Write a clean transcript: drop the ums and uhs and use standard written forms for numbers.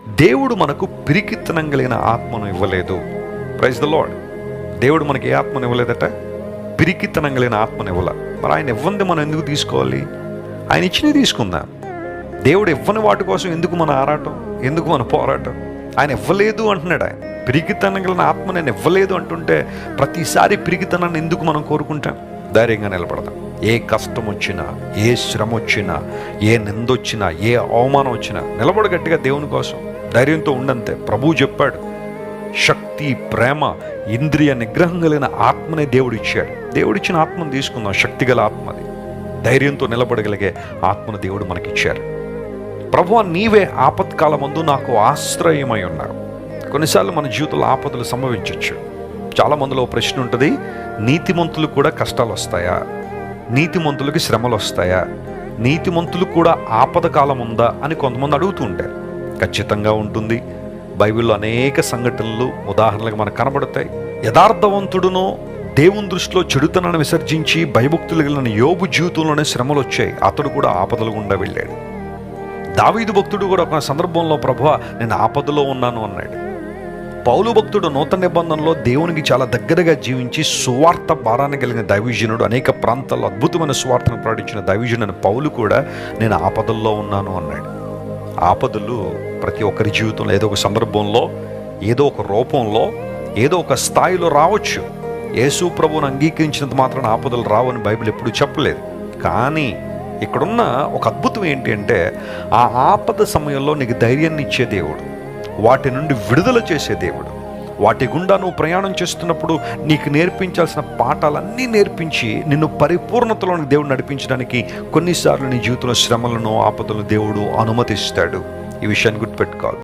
దేవుడు మనకు పిరికితనం కలిగిన ఆత్మను ఇవ్వలేదు. Praise the Lord. దేవుడు మనకి ఏ ఆత్మను ఇవ్వలేదట? పిరికితనం కలిగిన ఆత్మను ఇవ్వాల. మరి ఆయన ఇవ్వంది మనం ఎందుకు తీసుకోవాలి? ఆయన ఇచ్చినవి తీసుకుందాం. దేవుడు ఇవ్వని వాటి కోసం ఎందుకు మన ఆరాటం, ఎందుకు మన పోరాటం? ఆయన ఇవ్వలేదు అంటున్నాడు. ఆయన పిరికితనం కలిగిన ఆత్మ నేను ఇవ్వలేదు అంటుంటే ప్రతిసారి పిరికితనాన్ని ఎందుకు మనం కోరుకుంటాం? ధైర్యంగా నిలబడదాం. ఏ కష్టం వచ్చినా, ఏ శ్రమ వచ్చినా, ఏ నిందొచ్చినా, ఏ అవమానం వచ్చినా నిలబడి గట్టిగా దేవుని కోసం ధైర్యంతో ఉండంతే. ప్రభువు చెప్పాడు, శక్తి, ప్రేమ, ఇంద్రియ నిగ్రహం కలిగిన ఆత్మనే దేవుడు ఇచ్చాడు. దేవుడిచ్చిన ఆత్మను తీసుకుందాం. శక్తి గల ఆత్మది, ధైర్యంతో నిలబడగలిగే ఆత్మను దేవుడు మనకిచ్చారు. ప్రభువా, నీవే ఆపత్కాలమందు నాకు ఆశ్రయమై ఉన్నావు. కొన్నిసార్లు మన జీవితంలో ఆపదలు సంభవించవచ్చు. చాలామందిలో ప్రశ్న ఉంటుంది, నీతిమంతులు కూడా కష్టాలు వస్తాయా? నీతిమంతులకి శ్రమలు వస్తాయా? నీతిమంతులు కూడా ఆపద కాలం ఉందా అని కొంతమంది అడుగుతూ ఉంటారు. ఖచ్చితంగా ఉంటుంది. బైబిల్లో అనేక సంఘటనలు ఉదాహరణలకు మనకు కనబడతాయి. యథార్థవంతుడునో దేవుని దృష్టిలో చెడుతనాన్ని విసర్జించి భయభక్తులు కలిగిన యోబు జీవితంలోనే శ్రమలు వచ్చాయి. అతడు కూడా ఆపదలు గుండా వెళ్ళాడు. దావీదు భక్తుడు కూడా ఒక సందర్భంలో, ప్రభువా నేను ఆపదలో ఉన్నాను అన్నాడు. పౌలు భక్తుడు నూతన నిబంధనలో దేవునికి చాలా దగ్గరగా జీవించి సువార్త భారాన్ని కలిగిన దైవజనుడు, అనేక ప్రాంతాల్లో అద్భుతమైన సువార్తను ప్రకటించిన దైవజనుడు పౌలు కూడా నేను ఆపదల్లో ఉన్నాను అన్నాడు. ఆపదలు ప్రతి ఒక్కరి జీవితంలో ఏదో ఒక సందర్భంలో, ఏదో ఒక రూపంలో, ఏదో ఒక స్థాయిలో రావచ్చు. యేసు ప్రభువును అంగీకరించినంత మాత్రం ఆపదలు రావని బైబిల్ ఎప్పుడు చెప్పలేదు. కానీ ఇక్కడున్న ఒక అద్భుతం ఏంటి అంటే, ఆ ఆపద సమయంలో నీకు ధైర్యాన్ని ఇచ్చే దేవుడు, వాటి నుండి విడుదల చేసే దేవుడు, వాటి గుండా నువ్వు ప్రయాణం చేస్తున్నప్పుడు నీకు నేర్పించాల్సిన పాఠాలన్నీ నేర్పించి నిన్ను పరిపూర్ణతలోని దేవుడు నడిపించడానికి కొన్నిసార్లు నీ జీవితంలో శ్రమలను, ఆపదలను దేవుడు అనుమతిస్తాడు. ఈ విషయాన్ని గుర్తుపెట్టుకోవాలి.